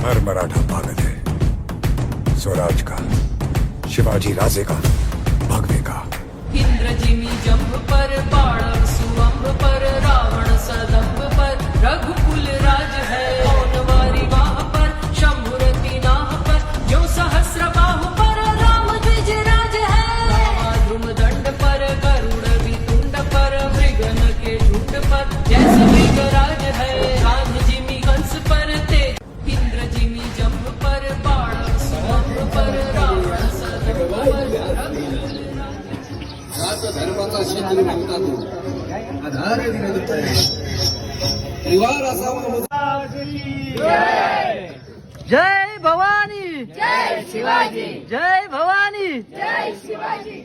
हर मराठा पागल है। स्वराज का, शिवाजी राजे का, भगवे का। इंद्रजिमी जंभ पर, बाण सुअंभ पर, रावण सदंभ पर, रघुकुल राज है। मौनवारी वाह पर, शंभुरति नाह पर, जो सहस्र बाहु पर, राम द्विज राज है। धूम दंड पर, गरुड़ वितुंड पर, मृगन के झुंड पर, जैसे मृगराज है। रामजिमी कंस पर तेज, इंद्रजिमी जंभ पर, बाण सुअंभ पर, रावण सदंभ पर, रघुकुल धर्माचा शेतकरी म्हणता तो आधार परिवार असावा। जय भवानी, जय शिवाजी, जय भवानी, जय शिवाजी।